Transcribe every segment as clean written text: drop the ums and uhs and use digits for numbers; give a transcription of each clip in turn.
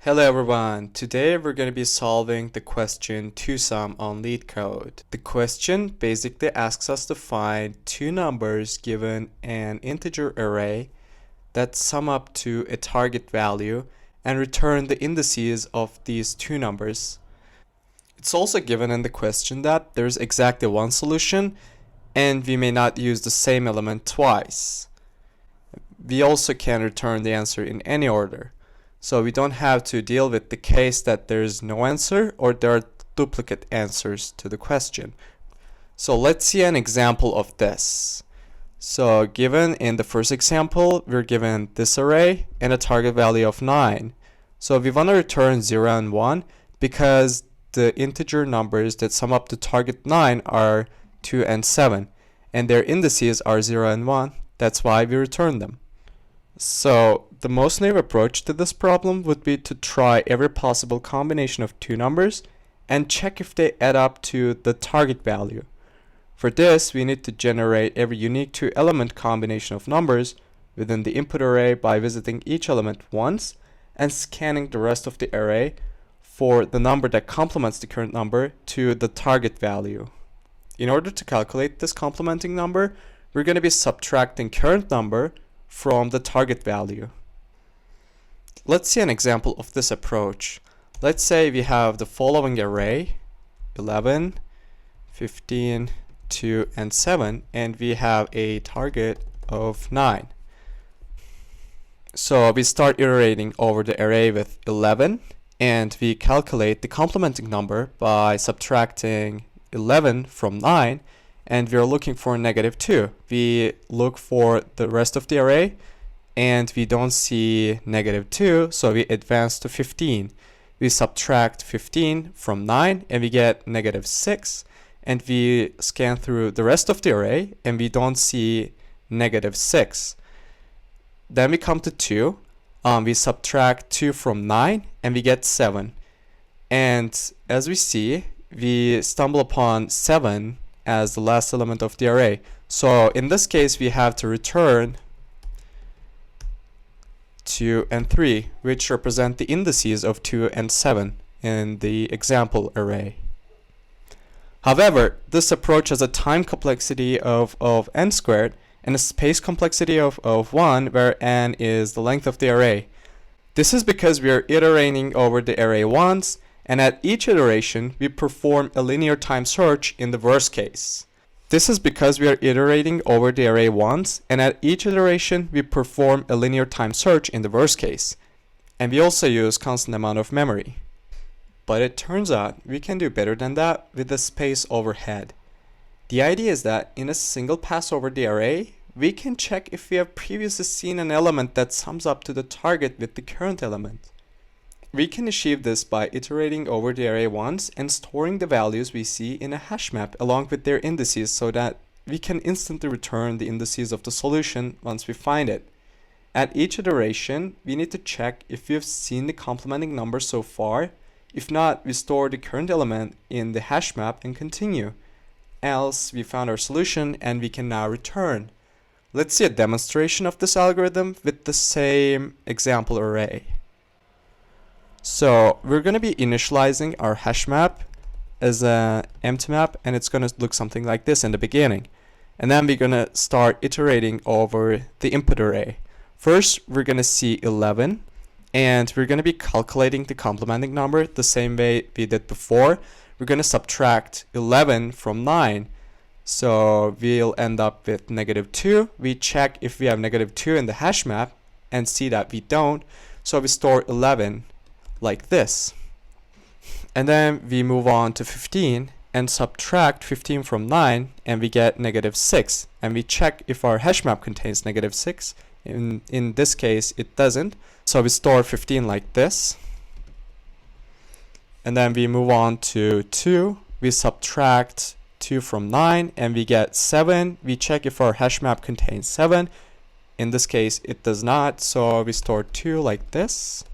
Hello everyone, today we're going to be solving the question 2sum on LeetCode. The question basically asks us to find two numbers given an integer array that sum up to a target value and return the indices of these two numbers. It's also given in the question that there's exactly one solution and we may not use the same element twice. We also can return the answer in any order. So we don't have to deal with the case that there is no answer or there are duplicate answers to the question. So let's see an example of this. So given in the first example, we're given this array and a target value of 9. So we want to return 0 and 1 because the integer numbers that sum up to target 9 are 2 and 7. And their indices are 0 and 1. That's why we return them. So the most naive approach to this problem would be to try every possible combination of two numbers and check if they add up to the target value. For this, we need to generate every unique two-element combination of numbers within the input array by visiting each element once and scanning the rest of the array for the number that complements the current number to the target value. In order to calculate this complementing number, we're going to be subtracting current number from the target value. Let's see an example of this approach. Let's say we have the following array 11, 15, 2, and 7, and we have a target of 9. So we start iterating over the array with 11 and we calculate the complementing number by subtracting 11 from 9. And we're looking for -2. We look for the rest of the array and we don't see -2, so we advance to 15. We subtract 15 from 9 and we get -6. And we scan through the rest of the array and we don't see -6. Then we come to 2. We subtract 2 from 9 and we get 7. And as we see, we stumble upon 7 as the last element of the array. So in this case, we have to return 2 and 3, which represent the indices of 2 and 7 in the example array. However, this approach has a time complexity of n squared and a space complexity of 1, where n is the length of the array. This is because we are iterating over the array once, and at each iteration, we perform a linear time search in the worst case. This is because we are iterating over the array once, and at each iteration, we perform a linear time search in the worst case. And we also use constant amount of memory. But it turns out we can do better than that with the space overhead. The idea is that in a single pass over the array, we can check if we have previously seen an element that sums up to the target with the current element. We can achieve this by iterating over the array once and storing the values we see in a hash map along with their indices so that we can instantly return the indices of the solution once we find it. At each iteration, we need to check if we have seen the complementing number so far. If not, we store the current element in the hash map and continue. Else, we found our solution and we can now return. Let's see a demonstration of this algorithm with the same example array. So we're going to be initializing our hash map as an empty map, and it's going to look something like this in the beginning. And then we're going to start iterating over the input array. First, we're going to see 11, and we're going to be calculating the complementing number the same way we did before. We're going to subtract 11 from 9. So we'll end up with -2. We check if we have -2 in the hash map and see that we don't. So we store 11 like this. And then we move on to 15 and subtract 15 from 9 and we get -6. And we check if our hash map contains -6. In this case, it doesn't. So we store 15 like this. And then we move on to 2. We subtract 2 from 9 and we get 7. We check if our hash map contains 7. In this case, it does not. So we store 2 like this.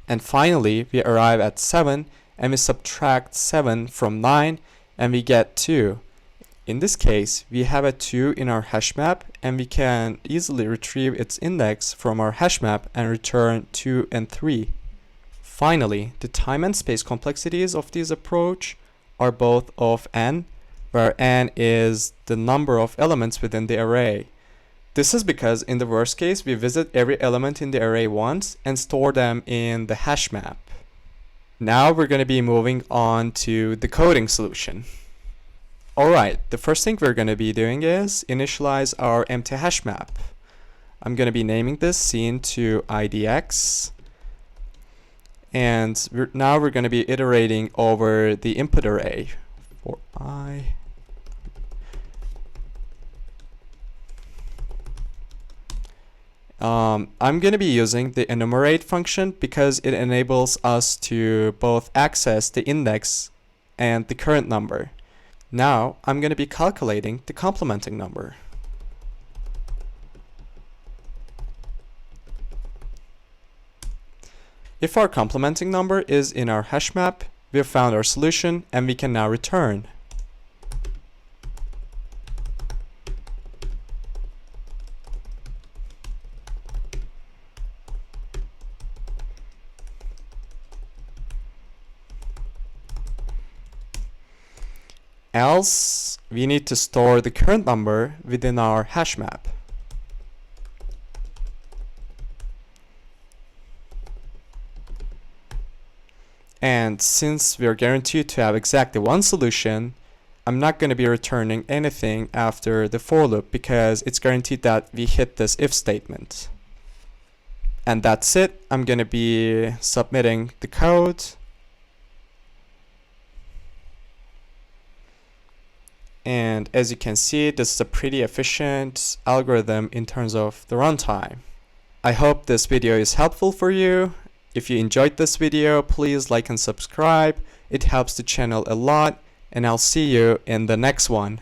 And finally, we arrive at 7 and we subtract 7 from 9 and we get 2. In this case, we have a 2 in our hash map, and we can easily retrieve its index from our hash map and return 2 and 3. Finally, the time and space complexities of this approach are both of n, where n is the number of elements within the array. This is because in the worst case, we visit every element in the array once and store them in the hash map. Now we're going to be moving on to the coding solution. Alright, the first thing we're going to be doing is initialize our empty hash map. I'm going to be naming this scene to IDX. And now we're going to be iterating over the input array for I. I'm going to be using the enumerate function because it enables us to both access the index and the current number. Now I'm going to be calculating the complementing number. If our complementing number is in our hash map, we have found our solution and we can now return. Else, we need to store the current number within our hash map. And since we are guaranteed to have exactly one solution, I'm not going to be returning anything after the for loop because it's guaranteed that we hit this if statement. And that's it. I'm going to be submitting the code. And as you can see, this is a pretty efficient algorithm in terms of the runtime. I hope this video is helpful for you. If you enjoyed this video, please like and subscribe. It helps the channel a lot, and I'll see you in the next one.